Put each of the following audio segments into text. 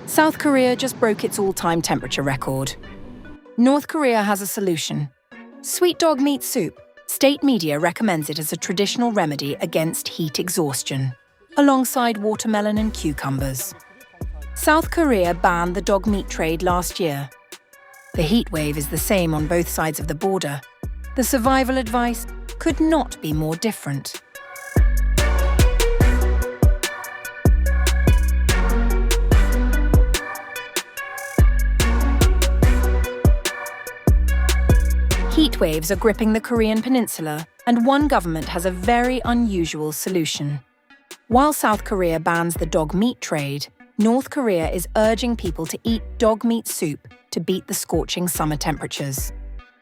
South Korea just broke its all-time temperature record. North Korea has a solution. Sweet dog meat soup. State media recommends it as a traditional remedy against heat exhaustion, alongside watermelon and cucumbers. South Korea banned the dog meat trade last year. The heat wave is the same on both sides of the border. The survival advice could not be more different. Heat waves are gripping the Korean Peninsula, and one government has a very unusual solution. While South Korea bans the dog meat trade, North Korea is urging people to eat dog meat soup to beat the scorching summer temperatures.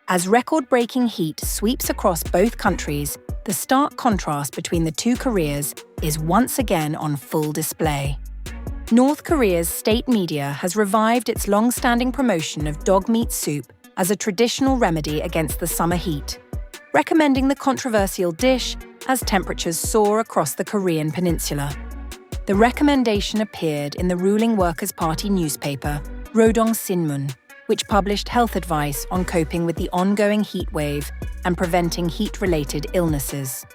As record-breaking heat sweeps across both countries, the stark contrast between the two Koreas is once again on full display. North Korea's state media has revived its long-standing promotion of dog meat soup as a traditional remedy against the summer heat, recommending the controversial dish as temperatures soar across the Korean Peninsula. The recommendation appeared in the ruling Workers' Party newspaper, Rodong Sinmun, which published health advice on coping with the ongoing heat wave and preventing heat-related illnesses.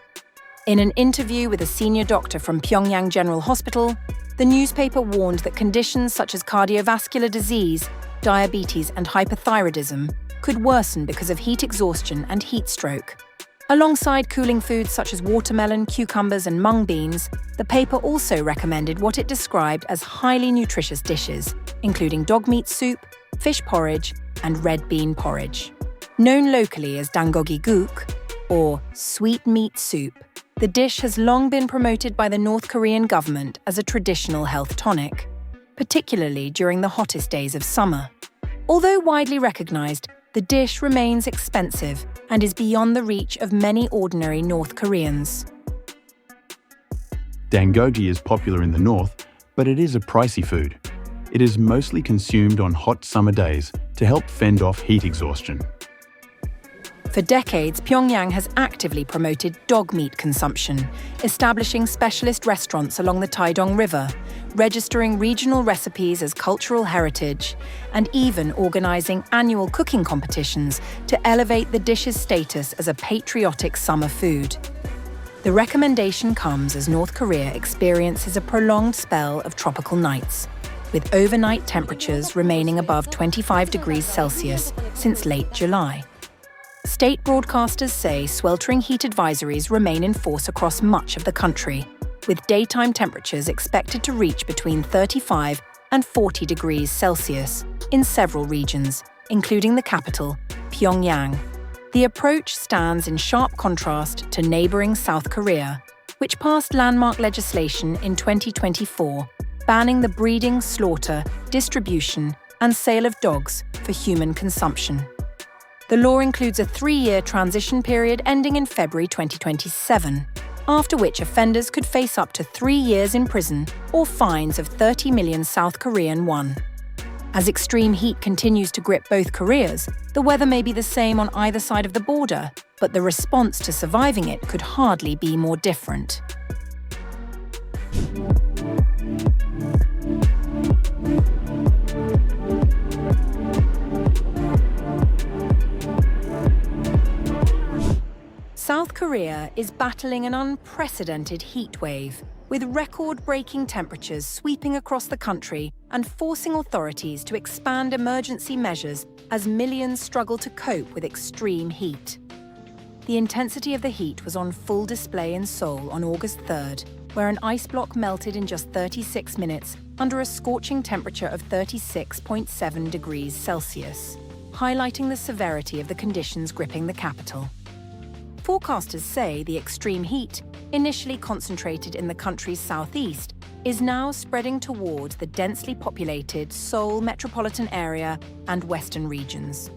In an interview with a senior doctor from Pyongyang General Hospital, the newspaper warned that conditions such as cardiovascular disease, diabetes and hypothyroidism could worsen because of heat exhaustion and heat stroke. Alongside cooling foods such as watermelon, cucumbers and mung beans, the paper also recommended what it described as highly nutritious dishes, including dog meat soup, fish porridge and red bean porridge. Known locally as dangogi guk, or sweet meat soup, the dish has long been promoted by the North Korean government as a traditional health tonic, particularly during the hottest days of summer. Although widely recognized, the dish remains expensive and is beyond the reach of many ordinary North Koreans. Dangogi is popular in the north, but it is a pricey food. It is mostly consumed on hot summer days to help fend off heat exhaustion. For decades, Pyongyang has actively promoted dog meat consumption, establishing specialist restaurants along the Taedong River, registering regional recipes as cultural heritage, and even organizing annual cooking competitions to elevate the dish's status as a patriotic summer food. The recommendation comes as North Korea experiences a prolonged spell of tropical nights, with overnight temperatures remaining above 25 degrees Celsius since late July. State broadcasters say sweltering heat advisories remain in force across much of the country, with daytime temperatures expected to reach between 35 and 40 degrees Celsius in several regions, including the capital, Pyongyang. The approach stands in sharp contrast to neighboring South Korea, which passed landmark legislation in 2024 banning the breeding, slaughter, distribution, and sale of dogs for human consumption. The law includes a 3-year transition period ending in February 2027, after which offenders could face up to 3 years in prison or fines of 30 million South Korean won. As extreme heat continues to grip both Koreas, the weather may be the same on either side of the border, but the response to surviving it could hardly be more different. South Korea is battling an unprecedented heat wave, with record-breaking temperatures sweeping across the country and forcing authorities to expand emergency measures as millions struggle to cope with extreme heat. The intensity of the heat was on full display in Seoul on August 3rd, where an ice block melted in just 36 minutes under a scorching temperature of 36.7 degrees Celsius, highlighting the severity of the conditions gripping the capital. Forecasters say the extreme heat, initially concentrated in the country's southeast, is now spreading toward the densely populated Seoul metropolitan area and western regions.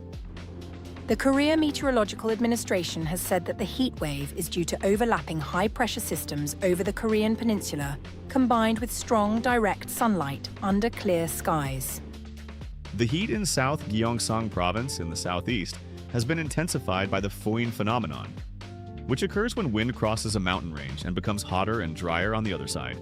The Korea Meteorological Administration has said that the heat wave is due to overlapping high-pressure systems over the Korean Peninsula, combined with strong, direct sunlight under clear skies. The heat in South Gyeongsang Province in the southeast has been intensified by the Foin phenomenon, which occurs when wind crosses a mountain range and becomes hotter and drier on the other side.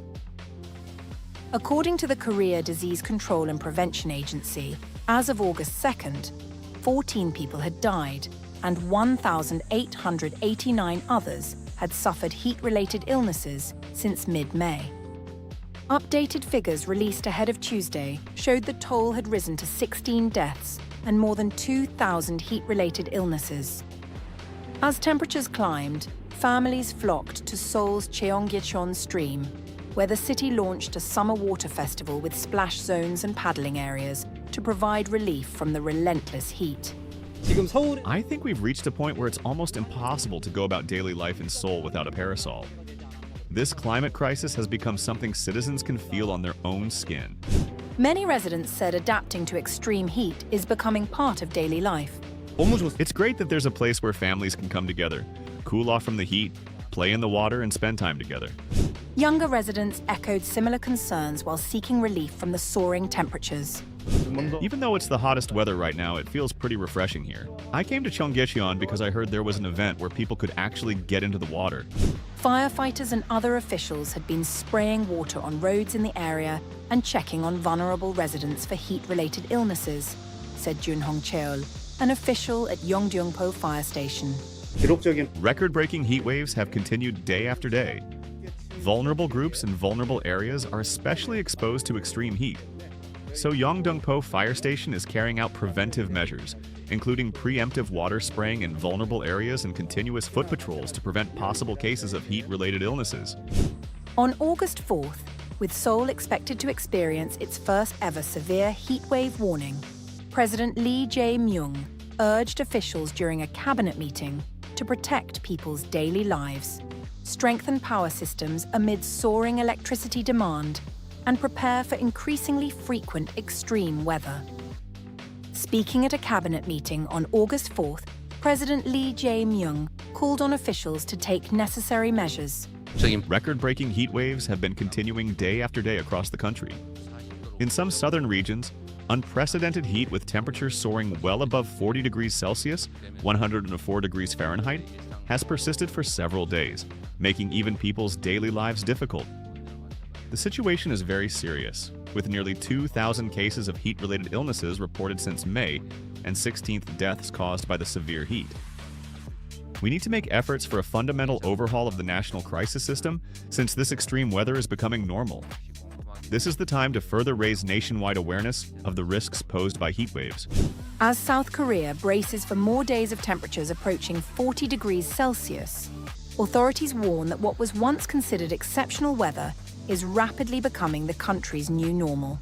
According to the Korea Disease Control and Prevention Agency, as of August 2nd, 14 people had died and 1,889 others had suffered heat-related illnesses since mid-May. Updated figures released ahead of Tuesday showed the toll had risen to 16 deaths and more than 2,000 heat-related illnesses. As temperatures climbed, families flocked to Seoul's Cheonggyecheon stream, where the city launched a summer water festival with splash zones and paddling areas to provide relief from the relentless heat. I think we've reached a point where it's almost impossible to go about daily life in Seoul without a parasol. This climate crisis has become something citizens can feel on their own skin. Many residents said adapting to extreme heat is becoming part of daily life. It's great that there's a place where families can come together, cool off from the heat, play in the water, and spend time together. Younger residents echoed similar concerns while seeking relief from the soaring temperatures. Even though it's the hottest weather right now, it feels pretty refreshing here. I came to Cheonggyecheon because I heard there was an event where people could actually get into the water. Firefighters and other officials had been spraying water on roads in the area and checking on vulnerable residents for heat-related illnesses, said Jun Hong Cheol, an official at Yongdeungpo Fire Station. Record-breaking heat waves have continued day after day. Vulnerable groups in vulnerable areas are especially exposed to extreme heat. So Yongdeungpo Fire Station is carrying out preventive measures, including preemptive water spraying in vulnerable areas and continuous foot patrols to prevent possible cases of heat-related illnesses. On August 4th, with Seoul expected to experience its first ever severe heatwave warning, President Lee Jae-myung urged officials during a cabinet meeting to protect people's daily lives, strengthen power systems amid soaring electricity demand, and prepare for increasingly frequent extreme weather. Speaking at a cabinet meeting on August 4th, President Lee Jae-myung called on officials to take necessary measures. Record-breaking heat waves have been continuing day after day across the country. In some southern regions, unprecedented heat with temperatures soaring well above 40 degrees Celsius, 104 degrees Fahrenheit, has persisted for several days, making even people's daily lives difficult. The situation is very serious, with nearly 2,000 cases of heat-related illnesses reported since May and 16th deaths caused by the severe heat. We need to make efforts for a fundamental overhaul of the national crisis system, since this extreme weather is becoming normal. This is the time to further raise nationwide awareness of the risks posed by heat waves. As South Korea braces for more days of temperatures approaching 40 degrees Celsius, authorities warn that what was once considered exceptional weather is rapidly becoming the country's new normal.